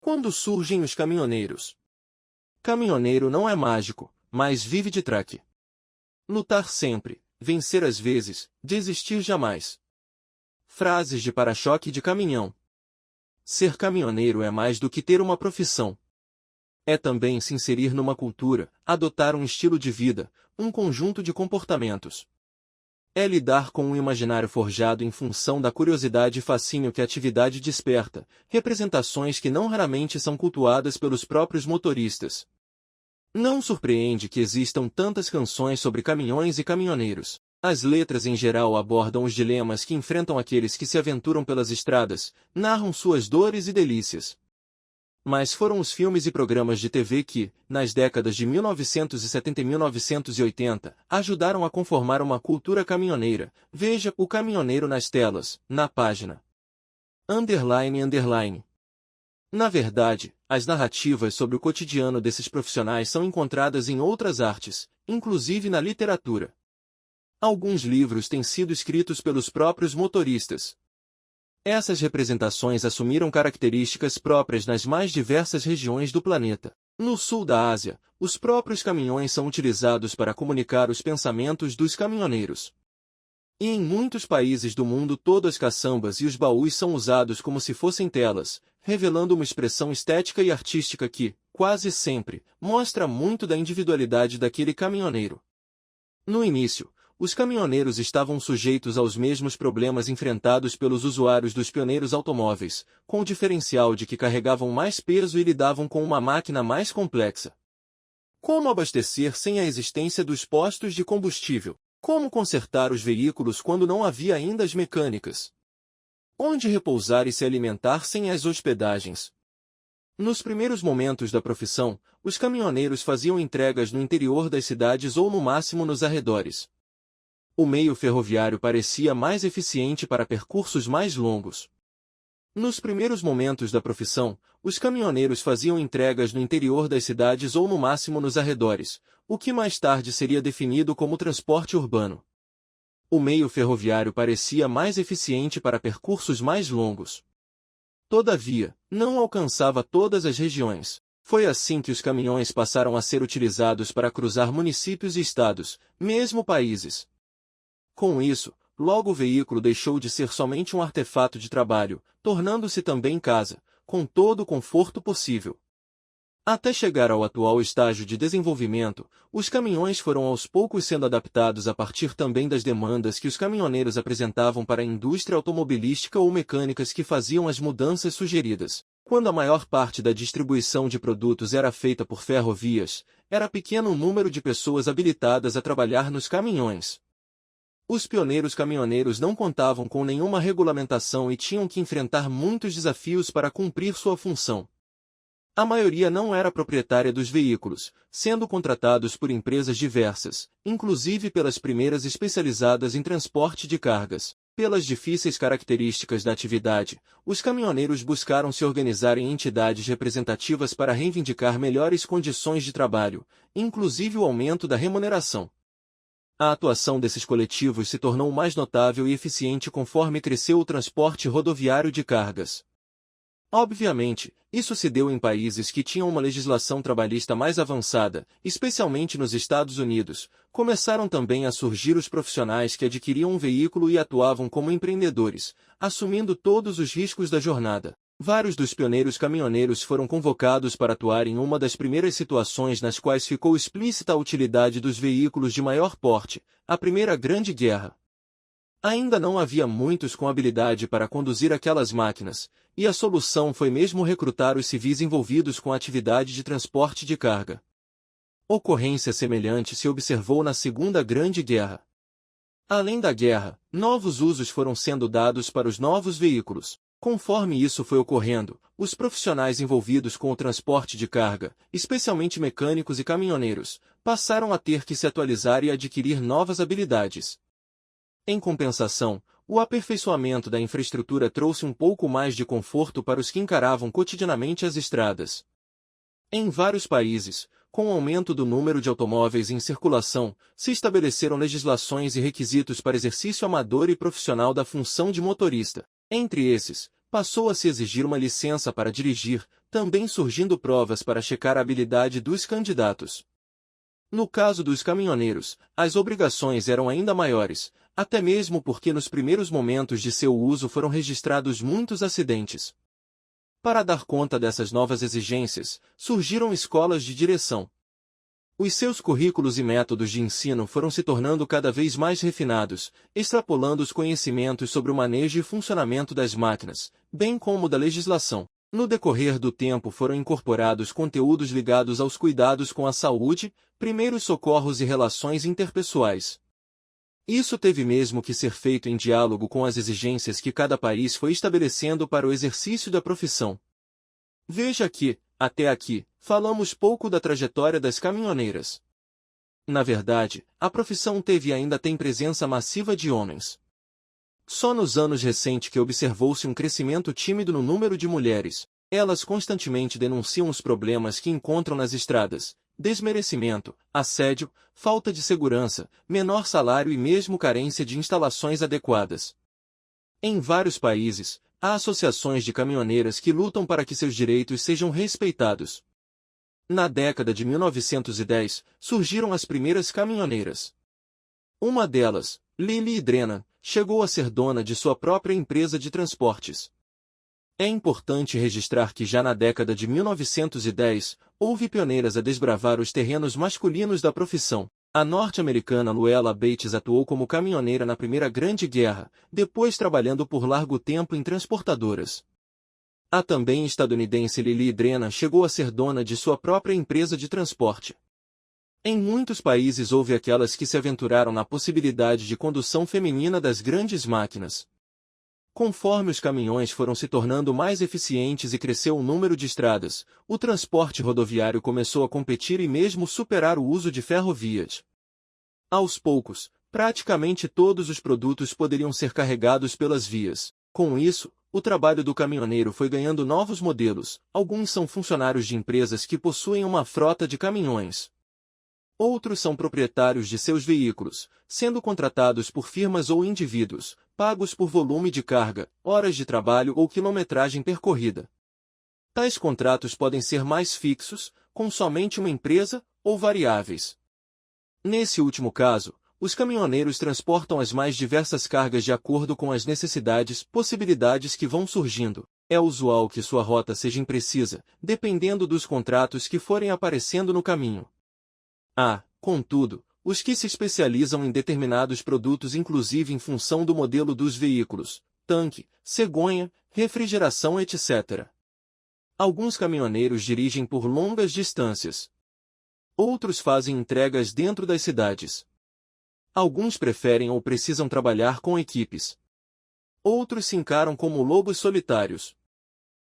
Quando surgem os caminhoneiros? Caminhoneiro não é mágico, mas vive de traque. Lutar sempre, vencer às vezes, desistir jamais. Frases de para-choque de caminhão. Ser caminhoneiro é mais do que ter uma profissão. É também se inserir numa cultura, adotar um estilo de vida, um conjunto de comportamentos. É lidar com um imaginário forjado em função da curiosidade e fascínio que a atividade desperta, representações que não raramente são cultuadas pelos próprios motoristas. Não surpreende que existam tantas canções sobre caminhões e caminhoneiros. As letras em geral abordam os dilemas que enfrentam aqueles que se aventuram pelas estradas, narram suas dores e delícias. Mas foram os filmes e programas de TV que, nas décadas de 1970 e 1980, ajudaram a conformar uma cultura caminhoneira. Veja o caminhoneiro nas telas, na página __. Na verdade, as narrativas sobre o cotidiano desses profissionais são encontradas em outras artes, inclusive na literatura. Alguns livros têm sido escritos pelos próprios motoristas. Essas representações assumiram características próprias nas mais diversas regiões do planeta. No sul da Ásia, os próprios caminhões são utilizados para comunicar os pensamentos dos caminhoneiros. E em muitos países do mundo todo as caçambas e os baús são usados como se fossem telas, revelando uma expressão estética e artística que, quase sempre, mostra muito da individualidade daquele caminhoneiro. No início, os caminhoneiros estavam sujeitos aos mesmos problemas enfrentados pelos usuários dos pioneiros automóveis, com o diferencial de que carregavam mais peso e lidavam com uma máquina mais complexa. Como abastecer sem a existência dos postos de combustível? Como consertar os veículos quando não havia ainda as mecânicas? Onde repousar e se alimentar sem as hospedagens? Nos primeiros momentos da profissão, os caminhoneiros faziam entregas no interior das cidades ou no máximo nos arredores. O meio ferroviário parecia mais eficiente para percursos mais longos. Nos primeiros momentos da profissão, os caminhoneiros faziam entregas no interior das cidades ou no máximo nos arredores, o que mais tarde seria definido como transporte urbano. O meio ferroviário parecia mais eficiente para percursos mais longos. Todavia, não alcançava todas as regiões. Foi assim que os caminhões passaram a ser utilizados para cruzar municípios e estados, mesmo países. Com isso, logo o veículo deixou de ser somente um artefato de trabalho, tornando-se também casa, com todo o conforto possível. Até chegar ao atual estágio de desenvolvimento, os caminhões foram aos poucos sendo adaptados a partir também das demandas que os caminhoneiros apresentavam para a indústria automobilística ou mecânicas que faziam as mudanças sugeridas. Quando a maior parte da distribuição de produtos era feita por ferrovias, era pequeno o número de pessoas habilitadas a trabalhar nos caminhões. Os pioneiros caminhoneiros não contavam com nenhuma regulamentação e tinham que enfrentar muitos desafios para cumprir sua função. A maioria não era proprietária dos veículos, sendo contratados por empresas diversas, inclusive pelas primeiras especializadas em transporte de cargas. Pelas difíceis características da atividade, os caminhoneiros buscaram se organizar em entidades representativas para reivindicar melhores condições de trabalho, inclusive o aumento da remuneração. A atuação desses coletivos se tornou mais notável e eficiente conforme cresceu o transporte rodoviário de cargas. Obviamente, isso se deu em países que tinham uma legislação trabalhista mais avançada, especialmente nos Estados Unidos. Começaram também a surgir os profissionais que adquiriam um veículo e atuavam como empreendedores, assumindo todos os riscos da jornada. Vários dos pioneiros caminhoneiros foram convocados para atuar em uma das primeiras situações nas quais ficou explícita a utilidade dos veículos de maior porte, a Primeira Grande Guerra. Ainda não havia muitos com habilidade para conduzir aquelas máquinas, e a solução foi mesmo recrutar os civis envolvidos com a atividade de transporte de carga. Ocorrência semelhante se observou na Segunda Grande Guerra. Além da guerra, novos usos foram sendo dados para os novos veículos. Conforme isso foi ocorrendo, os profissionais envolvidos com o transporte de carga, especialmente mecânicos e caminhoneiros, passaram a ter que se atualizar e adquirir novas habilidades. Em compensação, o aperfeiçoamento da infraestrutura trouxe um pouco mais de conforto para os que encaravam cotidianamente as estradas. Em vários países, com o aumento do número de automóveis em circulação, se estabeleceram legislações e requisitos para exercício amador e profissional da função de motorista. Entre esses, passou a se exigir uma licença para dirigir, também surgindo provas para checar a habilidade dos candidatos. No caso dos caminhoneiros, as obrigações eram ainda maiores, até mesmo porque nos primeiros momentos de seu uso foram registrados muitos acidentes. Para dar conta dessas novas exigências, surgiram escolas de direção. Os seus currículos e métodos de ensino foram se tornando cada vez mais refinados, extrapolando os conhecimentos sobre o manejo e funcionamento das máquinas, bem como da legislação. No decorrer do tempo foram incorporados conteúdos ligados aos cuidados com a saúde, primeiros socorros e relações interpessoais. Isso teve mesmo que ser feito em diálogo com as exigências que cada país foi estabelecendo para o exercício da profissão. Veja que, até aqui, falamos pouco da trajetória das caminhoneiras. Na verdade, a profissão teve e ainda tem presença massiva de homens. Só nos anos recentes que observou-se um crescimento tímido no número de mulheres. Elas constantemente denunciam os problemas que encontram nas estradas: desmerecimento, assédio, falta de segurança, menor salário e mesmo carência de instalações adequadas. Em vários países, há associações de caminhoneiras que lutam para que seus direitos sejam respeitados. Na década de 1910, surgiram as primeiras caminhoneiras. Uma delas, Lili Drennan, chegou a ser dona de sua própria empresa de transportes. É importante registrar que já na década de 1910, houve pioneiras a desbravar os terrenos masculinos da profissão. A norte-americana Luella Bates atuou como caminhoneira na Primeira Grande Guerra, depois trabalhando por largo tempo em transportadoras. A também estadunidense Lili Drennan chegou a ser dona de sua própria empresa de transporte. Em muitos países houve aquelas que se aventuraram na possibilidade de condução feminina das grandes máquinas. Conforme os caminhões foram se tornando mais eficientes e cresceu o número de estradas, o transporte rodoviário começou a competir e mesmo superar o uso de ferrovias. Aos poucos, praticamente todos os produtos poderiam ser carregados pelas vias. Com isso, o trabalho do caminhoneiro foi ganhando novos modelos. Alguns são funcionários de empresas que possuem uma frota de caminhões. Outros são proprietários de seus veículos, sendo contratados por firmas ou indivíduos, pagos por volume de carga, horas de trabalho ou quilometragem percorrida. Tais contratos podem ser mais fixos, com somente uma empresa, ou variáveis. Nesse último caso, os caminhoneiros transportam as mais diversas cargas de acordo com as necessidades, possibilidades que vão surgindo. É usual que sua rota seja imprecisa, dependendo dos contratos que forem aparecendo no caminho. Há, contudo, os que se especializam em determinados produtos inclusive em função do modelo dos veículos, tanque, cegonha, refrigeração etc. Alguns caminhoneiros dirigem por longas distâncias. Outros fazem entregas dentro das cidades. Alguns preferem ou precisam trabalhar com equipes. Outros se encaram como lobos solitários.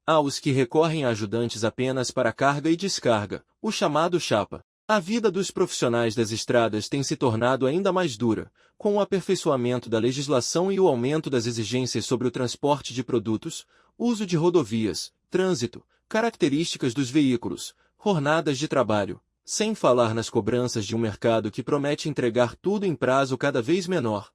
Há os que recorrem a ajudantes apenas para carga e descarga, o chamado chapa. A vida dos profissionais das estradas tem se tornado ainda mais dura, com o aperfeiçoamento da legislação e o aumento das exigências sobre o transporte de produtos, uso de rodovias, trânsito, características dos veículos, jornadas de trabalho, sem falar nas cobranças de um mercado que promete entregar tudo em prazo cada vez menor.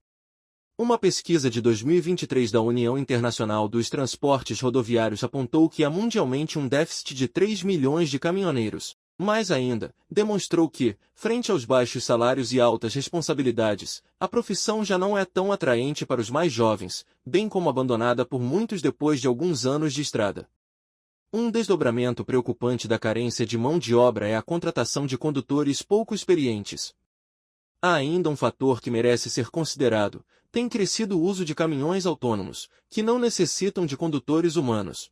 Uma pesquisa de 2023 da União Internacional dos Transportes Rodoviários apontou que há mundialmente um déficit de 3 milhões de caminhoneiros. Mais ainda, demonstrou que, frente aos baixos salários e altas responsabilidades, a profissão já não é tão atraente para os mais jovens, bem como abandonada por muitos depois de alguns anos de estrada. Um desdobramento preocupante da carência de mão de obra é a contratação de condutores pouco experientes. Há ainda um fator que merece ser considerado: tem crescido o uso de caminhões autônomos, que não necessitam de condutores humanos.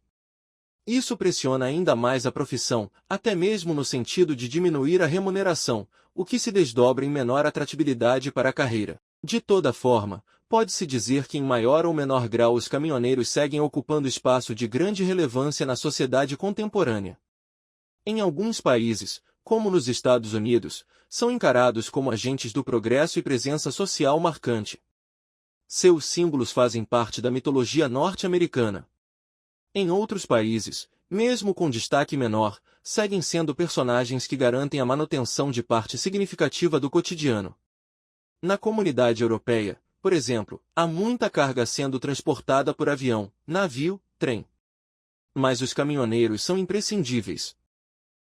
Isso pressiona ainda mais a profissão, até mesmo no sentido de diminuir a remuneração, o que se desdobra em menor atratividade para a carreira. De toda forma, pode-se dizer que em maior ou menor grau os caminhoneiros seguem ocupando espaço de grande relevância na sociedade contemporânea. Em alguns países, como nos Estados Unidos, são encarados como agentes do progresso e presença social marcante. Seus símbolos fazem parte da mitologia norte-americana. Em outros países, mesmo com destaque menor, seguem sendo personagens que garantem a manutenção de parte significativa do cotidiano. Na comunidade europeia, por exemplo, há muita carga sendo transportada por avião, navio, trem. Mas os caminhoneiros são imprescindíveis.